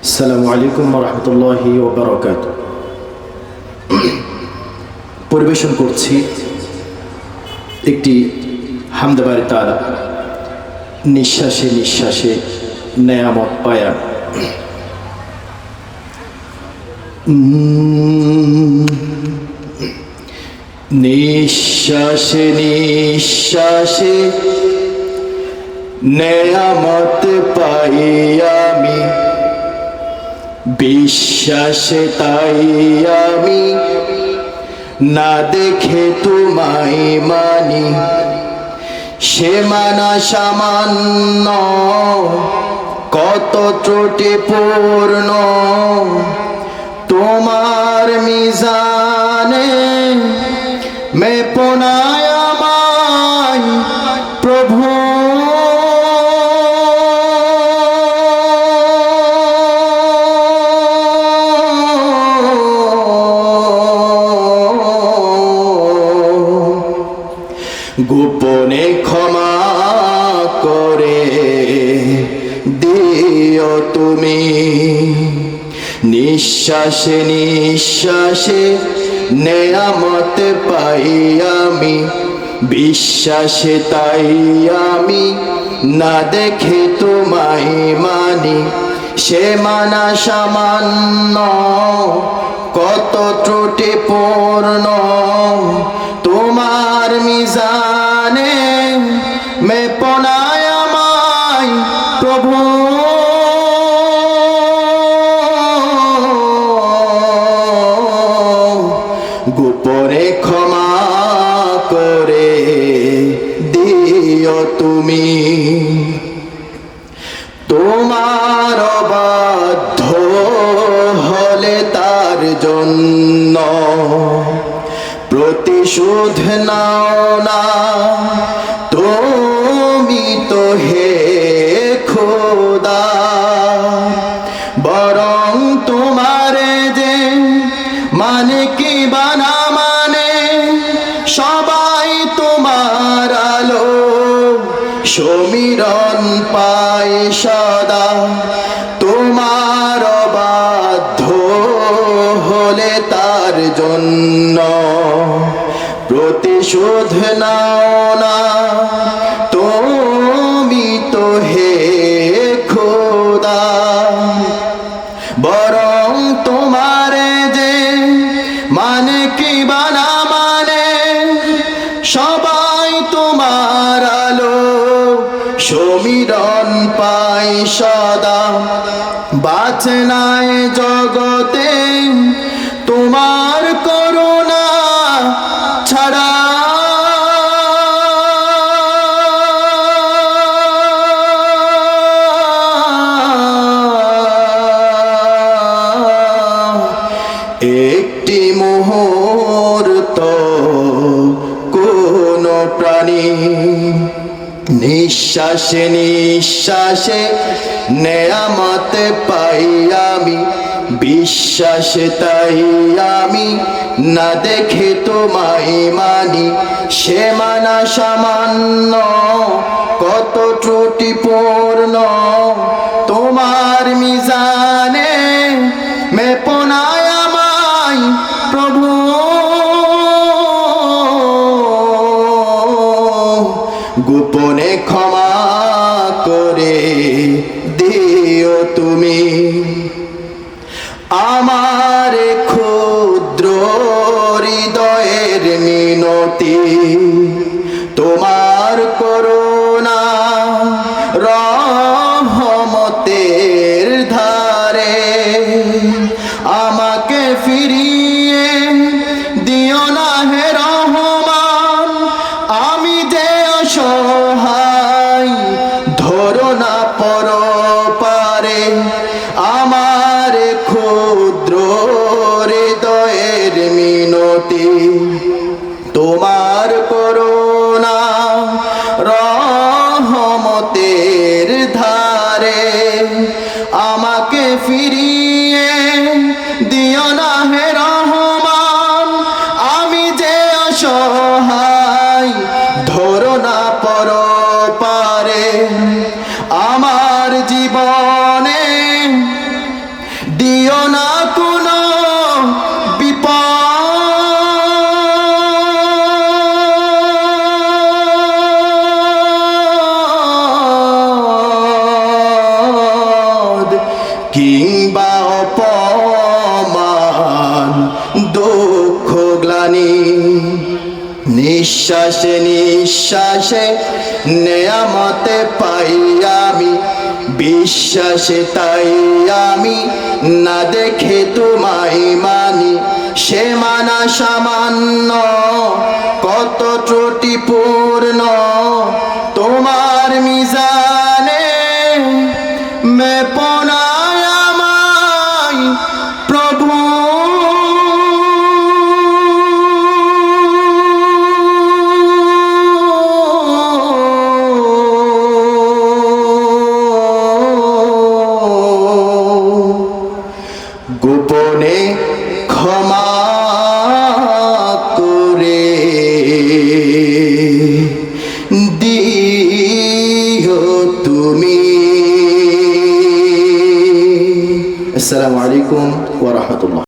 আসসালামু আলাইকুম ওয়া রাহমাতুল্লাহি ওয়া বারাকাতুহু। পরিবেশন করছি একটি হামদে বারি তাআলা, নিঃশ্বাসে নিঃশ্বাসে নেয়ামত পায়া। নিঃশ্বাসে নিঃশ্বাসে নেয়ামত পাই আমি, বিশ্বাসে তাই আমি না দেখে তোমায় মানি। সে মানা সামান্য, কত ত্রুটি পূর্ণ তোমার মিজানে। মেপনায় আমায় প্রভু, গোপনে ক্ষমা করে দিও তুমি। নিঃশ্বাসে নিঃশ্বাসে নেয়ামত পাই আমি, বিশ্বাসে তাই আমি না দেখে তোমায় মানি। সে মানা সামান্য, কত ত্রুটি পূর্ণ তোমার মিজানে। মেপনায় আমায় প্রভু, গোপনে ক্ষমা করে দিও তুমি। তোমার অবাধ্য হলে তার জন্য প্রতিশোধ নাও না তুমি তো হে খোদা। বরং তোমারে যে মানে কি বানা মানে, সবাই তোমার আলো সমীরণ পায় সদা। তোমার অবাধ্য হলে তার জন্য প্রতিশোধ নাও না তুমি তো হে খোদা। বরং তোমারে যে মানে কি বানা মানে, সবাই তোমার আলো সমীরণ পায় সদা। বাঁচে নাই জগতে তোমার করুণা ছাড়া, একটি মুহূর্ত কোন প্রাণী। নিঃশ্বাসে নিঃশ্বাসে নেয়ামত পাই আমি, বিশ্বাসে তাই আমি না দেখে তোমায় মানি। সে মানা সামান্য, কত ত্রুটি পূর্ণ তোমার মিজানে। মেপনায় আমায় প্রভু, গোপনে ক্ষমা করে দিও তুমি। আমার ক্ষুদ্র হৃদয়ের মিনতি, তোমার করুণা রহমতের ধারে আমাকে ফিরিয়ে দিও না হে রহমান। আমি যে অসহায় ধরো না পরপারে, আমার ক্ষুদ্র হৃদয়ের মিনতি, তোমার করুণা রহমতের ধারে আমাকে ফিরিয়ে দিও না হে রহমান। আমি যে অসহায় ধরো না পরপারে, আমার জীবনে কিংবা অপমান দুঃখ গ্লানি নিঃশ্বাসে নিঃশ্বাসে নেয়ামতে পাই আমি বিশ্বাসে তাই আমি না দেখে তোমায় মানি সে মানা সামান্য কত ত্রুটিপূর্ণ তোমার মিজানে মেপনায় আমায় প্রভু গোপনে ক্ষমা করে দিও তুমি। আসসালামু আলাইকুম ওয়া রাহমাতুল্লাহ।